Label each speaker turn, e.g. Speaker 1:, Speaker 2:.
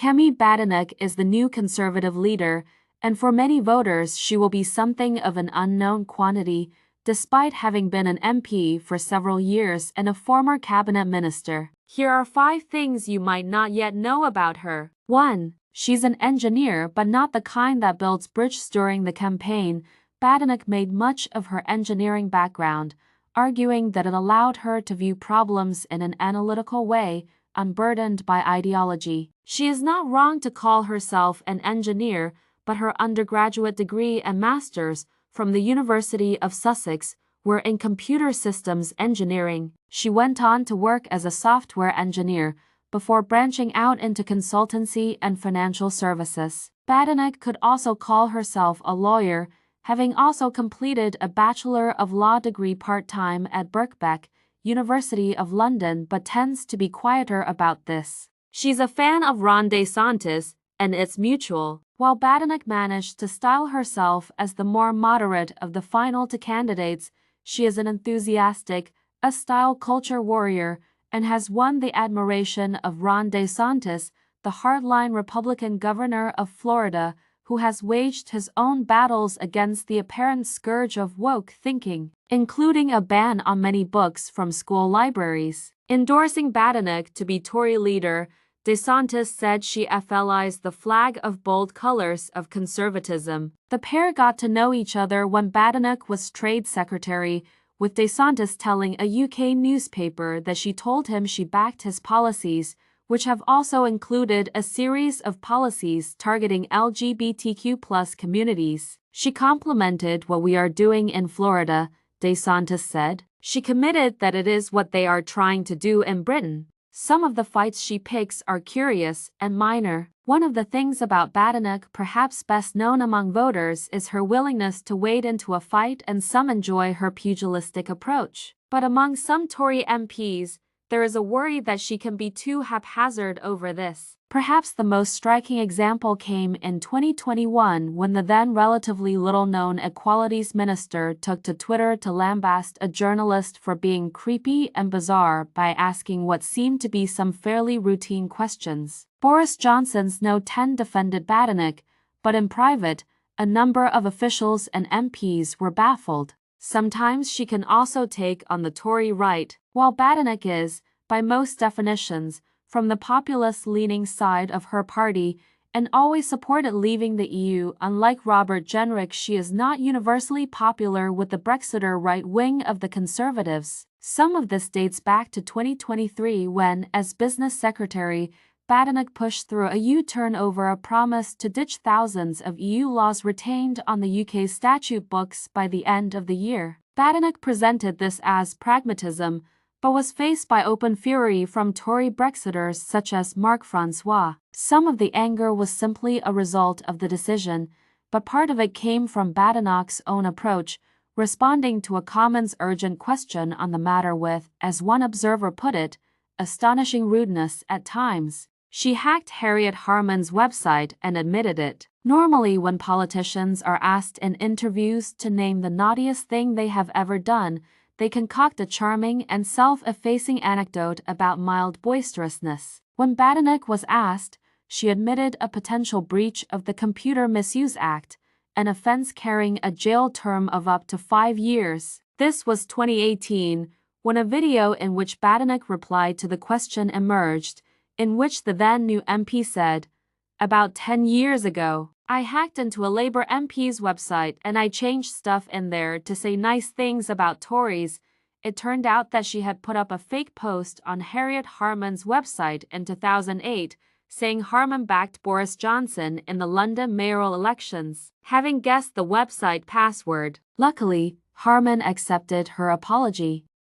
Speaker 1: Kemi Badenoch is the new Conservative leader, and for many voters she will be something of an unknown quantity, despite having been an MP for several years and a former cabinet minister. Here are 5 things you might not yet know about her. 1. She's an engineer, but not the kind that builds bridges. During the campaign, Badenoch made much of her engineering background, arguing that it allowed her to view problems in an analytical way, unburdened by ideology. She is not wrong to call herself an engineer, but her undergraduate degree and master's from the University of Sussex were in computer systems engineering. She went on to work as a software engineer before branching out into consultancy and financial services. Badenoch could also call herself a lawyer, having also completed a Bachelor of Law degree part-time at Birkbeck, University of London, but tends to be quieter about this. She's a fan of Ron DeSantis, and it's mutual. While Badenoch managed to style herself as the more moderate of the final 2 candidates, she is an enthusiastic, a style culture warrior, and has won the admiration of Ron DeSantis, the hardline Republican governor of Florida, who has waged his own battles against the apparent scourge of woke thinking, including a ban on many books from school libraries. Endorsing Badenoch to be Tory leader, DeSantis said she FLIs the flag of bold colors of conservatism. The pair got to know each other when Badenoch was Trade Secretary, with DeSantis telling a UK newspaper that she told him she backed his policies, which have also included a series of policies targeting LGBTQ+ communities. She complimented what we are doing in Florida, DeSantis said. She committed that it is what they are trying to do in Britain. Some of the fights she picks are curious and minor. One of the things about Badenoch perhaps best known among voters is her willingness to wade into a fight, and some enjoy her pugilistic approach. But among some Tory MPs, there is a worry that she can be too haphazard over this. Perhaps the most striking example came in 2021 when the then relatively little-known Equalities Minister took to Twitter to lambast a journalist for being creepy and bizarre by asking what seemed to be some fairly routine questions. Boris Johnson's No 10 defended Badenoch, but in private, a number of officials and MPs were baffled. Sometimes she can also take on the Tory right, while Badenoch is, by most definitions, from the populist-leaning side of her party and always supported leaving the EU. Unlike Robert Jenrick, she is not universally popular with the Brexiter right wing of the Conservatives. Some of this dates back to 2023 when, as business secretary, Badenoch pushed through a U-turn over a promise to ditch thousands of EU laws retained on the UK statute books by the end of the year. Badenoch presented this as pragmatism, but was faced by open fury from Tory Brexiters such as Mark Francois. Some of the anger was simply a result of the decision, but part of it came from Badenoch's own approach, responding to a Commons urgent question on the matter with, as one observer put it, astonishing rudeness at times. She hacked Harriet Harman's website and admitted it. Normally, when politicians are asked in interviews to name the naughtiest thing they have ever done, they concoct a charming and self-effacing anecdote about mild boisterousness. When Badenoch was asked, she admitted a potential breach of the Computer Misuse Act, an offense carrying a jail term of up to 5 years. This was 2018, when a video in which Badenoch replied to the question emerged, in which the then-new MP said, "About 10 years ago, I hacked into a Labour MP's website and I changed stuff in there to say nice things about Tories." It turned out that she had put up a fake post on Harriet Harman's website in 2008, saying Harman backed Boris Johnson in the London mayoral elections, having guessed the website password. Luckily, Harman accepted her apology.